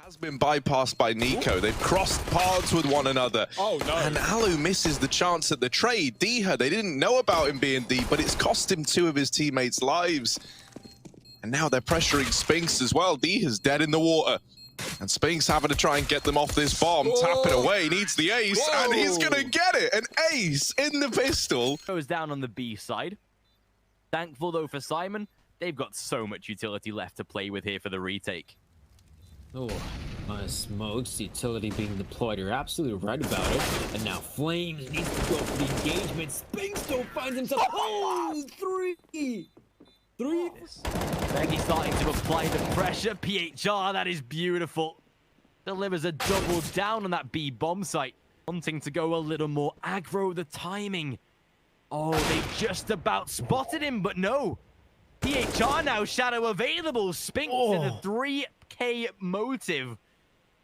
Has been bypassed by Nico. They've crossed paths with one another. Oh no. And Alu misses the chance at the trade. Diha, they didn't know about him being D, but it's cost him 2 of his teammates' lives. And now they're pressuring SPINX as well. Diha's dead in the water. And SPINX having to try and get them off this bomb. Tap it away, needs the ace, and he's gonna get it. An ace in the pistol. Goes down on the B side. Thankful though for Simon. They've got so much utility left to play with here for the retake. Oh, my smokes, utility being deployed. You're absolutely right about it. And now Flames needs to go for the engagement. SPINX still finds himself. Oh, three. Becky starting to apply the pressure. PHR, that is beautiful. Delivers a double down on that B bomb site. Wanting to go a little more aggro, the timing. Oh, they just about spotted him, but no. PHR now shadow available. SPINX in a 3K motive.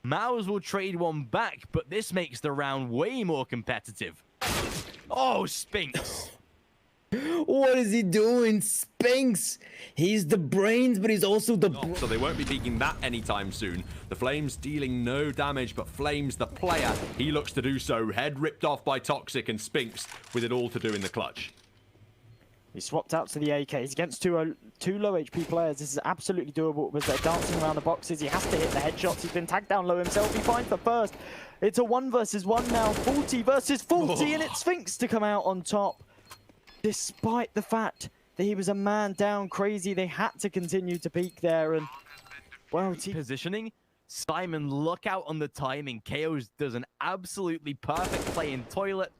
Mouse will trade one back, but this makes the round way more competitive. Oh, SPINX. What is he doing? SPINX. He's the brains, but he's also the... So they won't be peeking that anytime soon. The Flames dealing no damage, but Flames, the player, he looks to do so. Head ripped off by Toxic, and SPINX with it all to do in the clutch. He swapped out to the AK. He's against two low HP players. This is absolutely doable because they're dancing around the boxes. He has to hit the headshots. He's been tagged down low himself. He finds the first. It's a 1 versus 1 now. 40 versus 40, and it's SPINX to come out on top. Despite the fact that he was a man down crazy, they had to continue to peak there. And, well, Positioning. Simon, look out on the timing. KO's does an absolutely perfect play in toilet,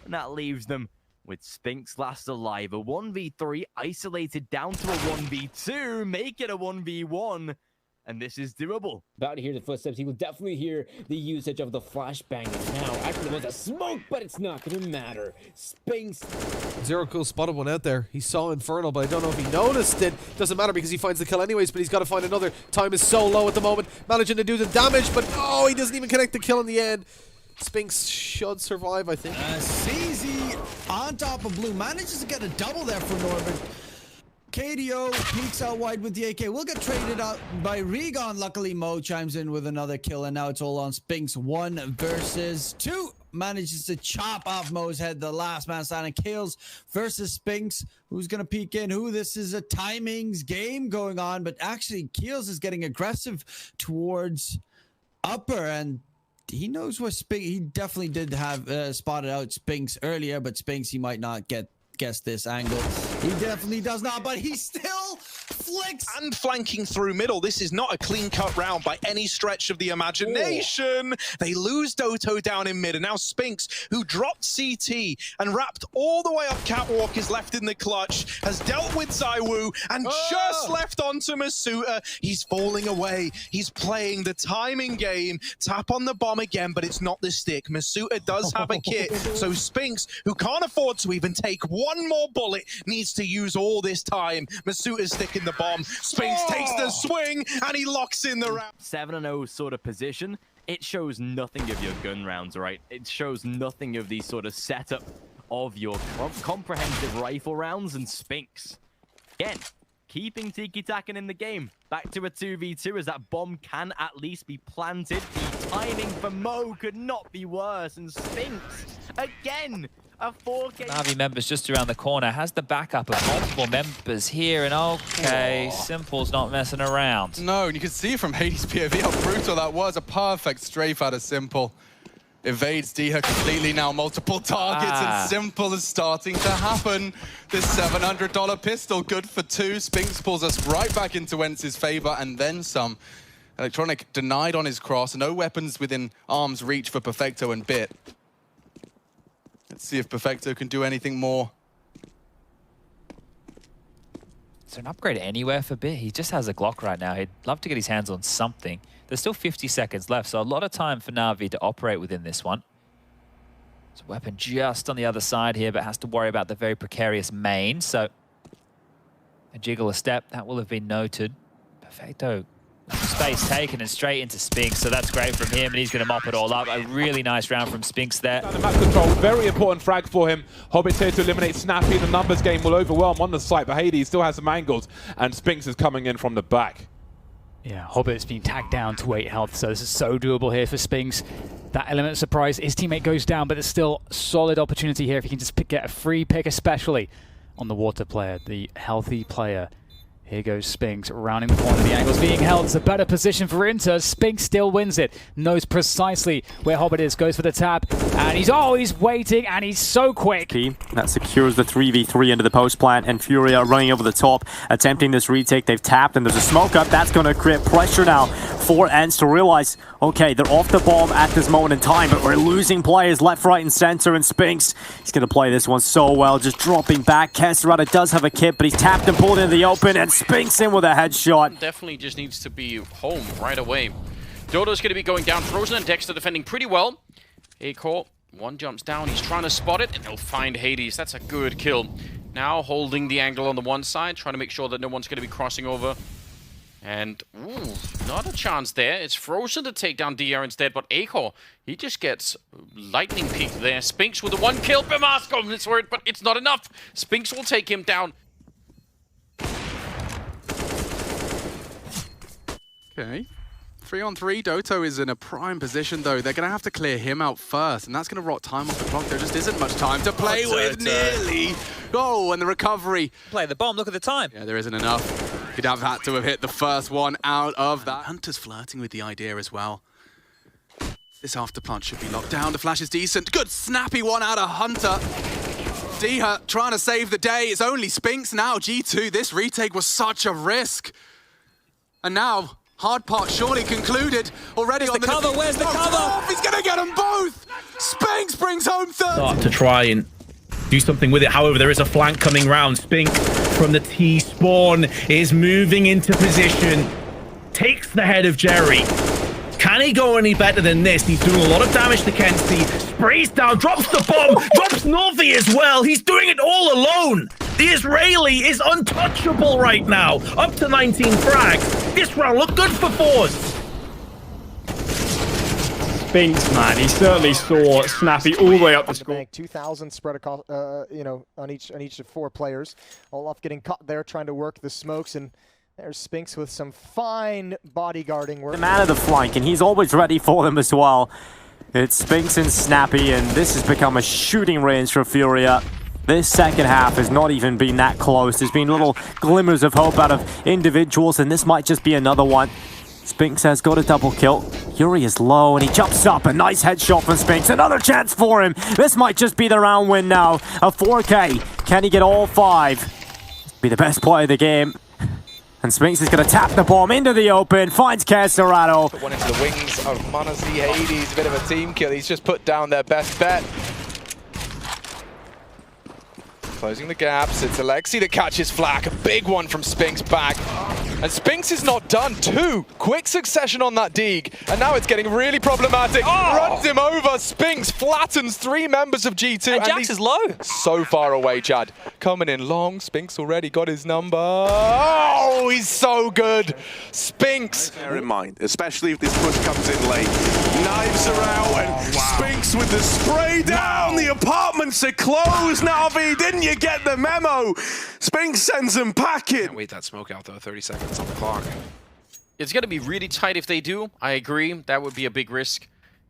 and that leaves them with SPINX last alive. A 1v3 isolated down to a 1v2, make it a 1v1, and this is doable. About to hear the footsteps. He will definitely hear the usage of the flashbang now. Actually, there's a smoke, but it's not going to matter. SPINX. Zero Cool spotted one out there. He saw Infernal, but I don't know if he noticed it. Doesn't matter because he finds the kill anyways, but he's got to find another. Time is so low at the moment. Managing to do the damage, but oh, he doesn't even connect the kill in the end. SPINX should survive, I think. CZ on top of Blue manages to get a double there for Norman. KDO peeks out wide with the AK. Will get traded out by Regon. Luckily, Mo chimes in with another kill, and now it's all on SPINX. 1 versus 2. Manages to chop off Mo's head. The last man standing. Kills versus SPINX. Who's going to peek in? Who? This is a timings game going on, but actually, Keels is getting aggressive towards upper, and he knows where SPINX. He definitely did have spotted out SPINX earlier, but SPINX, he might not guess this angle. He definitely does not, but he still flicks. And flanking through middle. This is not a clean-cut round by any stretch of the imagination. They lose Doto down in mid, and now SPINX, who dropped CT and wrapped all the way up Catwalk, is left in the clutch, has dealt with Zaiwu, and just left onto Masuta. He's falling away. He's playing the timing game. Tap on the bomb again, but it's not the stick. Masuta does have a kit, so SPINX, who can't afford to even take one more bullet, needs to use all this time. Masuta's sticking the bomb. SPINX takes the swing, and he locks in the round. 7-0 sort of position. It shows nothing of your gun rounds, right? It shows nothing of the sort of setup of your comprehensive rifle rounds, and SPINX, again, keeping tiki-taking in the game. Back to a 2v2 as that bomb can at least be planted. The timing for Mo could not be worse, and SPINX, again, a 4K. Navi members just around the corner, has the backup of multiple members here, and okay, Simple's not messing around. No, and you can see from Hades' POV how brutal that was. A perfect strafe out of Simple. Evades Diha completely now, multiple targets, and Simple is starting to happen. This $700 pistol, good for 2. SPINX pulls us right back into Wentz's favor, and then some. Electronic denied on his cross, no weapons within arm's reach for Perfecto and Bit. Let's see if Perfecto can do anything more. Is there an upgrade anywhere for Bit? He just has a Glock right now. He'd love to get his hands on something. There's still 50 seconds left, so a lot of time for Na'Vi to operate within this one. There's a weapon just on the other side here, but has to worry about the very precarious main. So a jiggle a step, that will have been noted. Perfecto. Space taken and straight into SPINX, so that's great from him, and he's going to mop it all up. A really nice round from SPINX there. The map control, very important frag for him. Hobbit's here to eliminate Snappy. The numbers game will overwhelm on the site, but Hades still has some angles, and SPINX is coming in from the back. Yeah, Hobbit's been tagged down to 8 health, so this is so doable here for SPINX. That element of surprise, his teammate goes down, but there's still solid opportunity here if he can just get a free pick, especially on the water player, the healthy player. Here goes SPINX, rounding the corner. The angle's being held. It's a better position for Inter. SPINX still wins it. Knows precisely where Hobbit is. Goes for the tap. And he's waiting, and he's so quick. That secures the 3v3 into the post plant, and Furia running over the top, attempting this retake. They've tapped, and there's a smoke up. That's going to create pressure now for ENCE to realize, okay, they're off the bomb at this moment in time, but we're losing players left, right, and center, and SPINX, he's going to play this one so well, just dropping back. Kesterada does have a kit, but he's tapped and pulled into the open, and SPINX in with a headshot. Definitely just needs to be home right away. Dodo's going to be going down. Frozen and Dexter defending pretty well. AK, one jumps down. He's trying to spot it, and they'll find Hades. That's a good kill. Now holding the angle on the one side, trying to make sure that no one's going to be crossing over. And, ooh, not a chance there. It's Frozen to take down DR instead, but AK, he just gets lightning peaked there. SPINX with the one kill. Bimasco, it's worried, but it's not enough. SPINX will take him down. Okay. 3-on-3, Doto is in a prime position though. They're going to have to clear him out first, and that's going to rot time off the clock. There just isn't much time to play with, nearly. Oh, and the recovery. Play the bomb, look at the time. Yeah, there isn't enough. He'd have had to have hit the first one out of that. Hunter's flirting with the idea as well. This after plant should be locked down. The flash is decent. Good snappy one out of Hunter. DEIXA trying to save the day. It's only SPINX now. G2, this retake was such a risk. And now, hard part surely concluded already. Where's the cover? Where's the cover? He's going to get them both. SPINX brings home third. To try and do something with it. However, there is a flank coming round. SPINX from the T spawn is moving into position. Takes the head of Jerry. Can he go any better than this? He's doing a lot of damage to Kenzie. Sprays down, drops the bomb, drops Novi as well. He's doing it all alone. The Israeli is untouchable right now. Up to 19 frags. This round looked good for Force. SPINX, man, he certainly saw Snappy all the way up the score. 2,000 spread across, on each of 4 players. Olaf getting caught there, trying to work the smokes, and there's SPINX with some fine bodyguarding work. The man of the flank, and he's always ready for them as well. It's SPINX and Snappy, and this has become a shooting range for Furia. This second half has not even been that close. There's been little glimmers of hope out of individuals, and this might just be another one. SPINX has got a double kill. Fury is low, and he jumps up. A nice headshot from SPINX. Another chance for him. This might just be the round win now. A 4K. Can he get all 5? Be the best player of the game. And SPINX is going to tap the bomb into the open, finds Kesterada. Put one into the wings of Monazi. Hades, a bit of a team kill. He's just put down their best bet. Closing the gaps. It's Alexi that catches flak. A big one from SPINX back. And SPINX is not done. 2. Quick succession on that dig. And now it's getting really problematic. Runs him over. SPINX flattens 3 members of G2. And Jax is low. So far away, Chad. Coming in long. SPINX already got his number. Oh, he's so good. SPINX. Bear in mind, especially if this push comes in late. Knives are out, and SPINX with the spray down. The apartments are closed, Na'Vi. Didn't you get the memo? SPINX sends them packing. Can't wait that smoke out though. 30 seconds on the clock. It's going to be really tight if they do. I agree. That would be a big risk.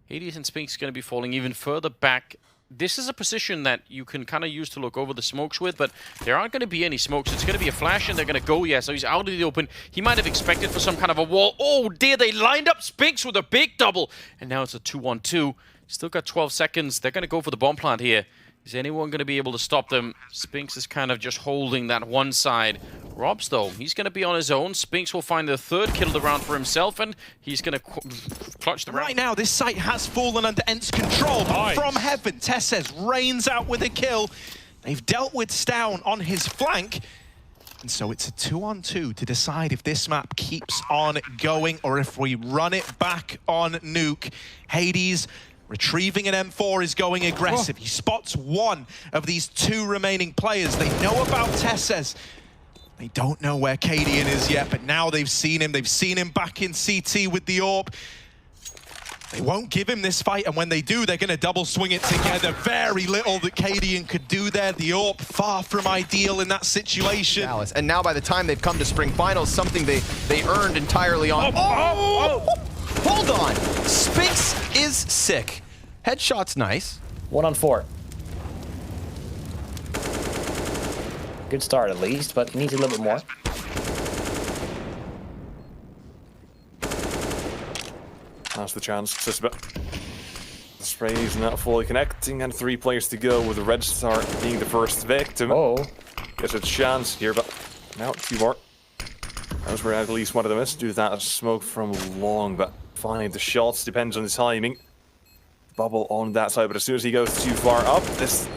Hades and SPINX going to be falling even further back. This is a position that you can kind of use to look over the smokes with, but there aren't going to be any smokes. It's going to be a flash, and they're going to go, yeah, so he's out of the open. He might have expected for some kind of a wall. Oh, dear, they lined up SPINX with a big double, and now it's a 2-on-2. Still got 12 seconds. They're going to go for the bomb plant here. Is anyone going to be able to stop them? SPINX is kind of just holding that one side. Robs, though, he's going to be on his own. SPINX will find the 3rd kill of the round for himself, and he's going to clutch the round. Right now, this site has fallen under ENCE control, but from heaven, Tesses rains out with a kill. They've dealt with Stown on his flank, and so it's a 2-on-2 to decide if this map keeps on going or if we run it back on Nuke. Hades retrieving an M4 is going aggressive. He spots one of these 2 remaining players. They know about Tesses. They don't know where Cadian is yet, but now they've seen him. They've seen him back in CT with the AWP. They won't give him this fight, and when they do, they're going to double swing it together. Very little that Cadian could do there. The AWP far from ideal in that situation. And now by the time they've come to Spring Finals, something they earned entirely on. Hold on. SPINX is sick. Headshot's nice. 1 on 4. Good start at least, but he needs a little bit more. That's the chance. Just about. The spray is not fully connecting, and 3 players to go, with the red star being the first victim. Oh. Gets a chance here, but now 2 more. Those were at least one of them is do that smoke from long, but finding the shots depends on the timing. Bubble on that side, but as soon as he goes too far up, this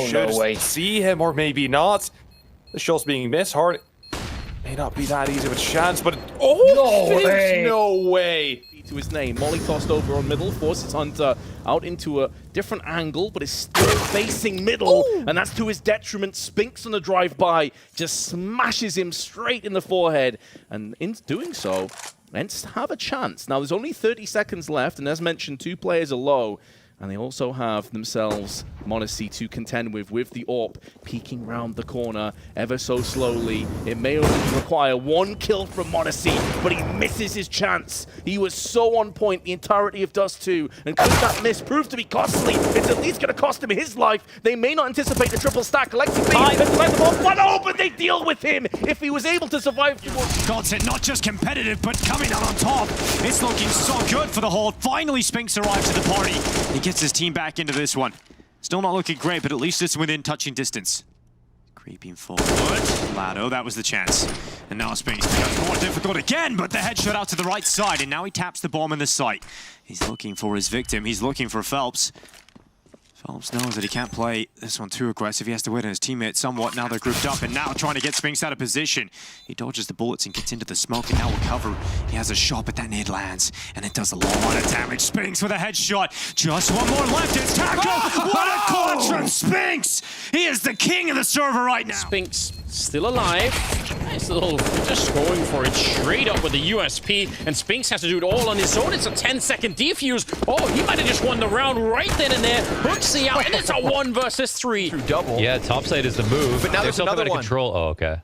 should see him, or maybe not. The shot's being missed hard. May not be that easy of a chance, but no way. To his name. Molly tossed over on middle, forces Hunter out into a different angle, but is still facing middle, and that's to his detriment. SPINX on the drive-by just smashes him straight in the forehead, and in doing so, Ents have a chance. Now, there's only 30 seconds left, and as mentioned, 2 players are low, and they also have themselves m0NESY to contend with the AWP peeking round the corner ever so slowly. It may only require 1 kill from m0NESY, but he misses his chance. He was so on point the entirety of Dust 2, and could that miss prove to be costly? It's at least going to cost him his life. They may not anticipate the triple stack. Collecting but they deal with him if he was able to survive. Godsent, not just competitive, but coming out on top. It's looking so good for the Horde. Finally, SPINX arrives at the party. He gets his team back into this one. Still not looking great, but at least it's within touching distance. Creeping forward. Lado, that was the chance. And now SPINX becomes more difficult again, but the headshot out to the right side, and now he taps the bomb in the site. He's looking for his victim. He's looking for Phelps. Phelps knows that he can't play this one too aggressive. He has to wait on his teammates somewhat. Now they're grouped up, and now trying to get SPINX out of position. He dodges the bullets and gets into the smoke, and now will cover. He has a shot, but that nade lands, and it does a lot of damage. SPINX with a headshot. Just 1 more left. It's Tackle! What a clutch from SPINX! He is the king of the server right now. SPINX still alive. Nice little, just going for it straight up with the USP, and SPINX has to do it all on his own. It's a 10-second defuse. Oh, he might have just won the round right then and there. Hooks the out, and it's a 1 versus 3. Double. Yeah, topside is the move. But now there's another one. Control. Oh, okay.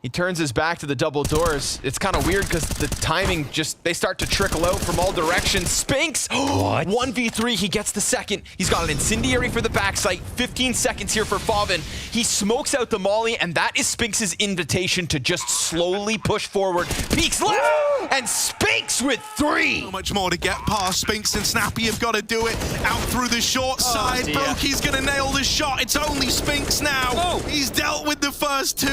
He turns his back to the double doors. It's kind of weird because the timing they start to trickle out from all directions. SPINX, what? 1v3, he gets the second. He's got an incendiary for the backside. 15 seconds here for Favin. He smokes out the molly, and that is SPINX's invitation to just slowly push forward. Peeks left, and SPINX with 3. So much more to get past. SPINX and Snappy have got to do it. Out through the short side. Boki's going to nail the shot. It's only SPINX now. He's dealt with the first 2.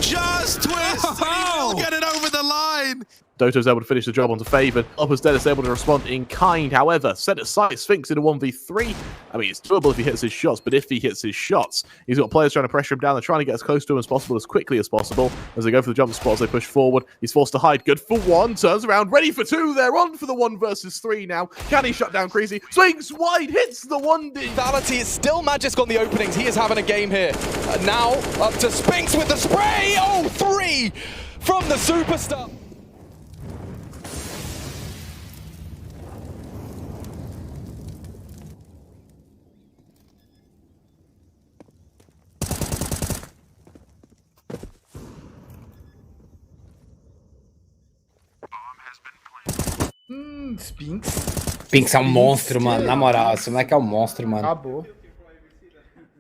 Just twist, and he will get it over the line. Doto's able to finish the job onto Favin. Uppers Dead is able to respond in kind. However, set aside SPINX in a 1v3. I mean, it's doable if he hits his shots, but if he hits his shots, he's got players trying to pressure him down. They're trying to get as close to him as possible, as quickly as possible. As they go for the jump spot, as they push forward, he's forced to hide. Good for 1, turns around, ready for 2. They're on for the 1 versus 3 now. Can he shut down Crazy? Swings wide, hits the 1D. Vality is still Magisk on the openings. He is having a game here. Now, up to SPINX with the spray. Oh, 3 from the superstar. SPINX. SPINX é um monstro, mano. Na moral, esse moleque é um monstro, mano. Acabou.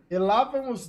E lá vamos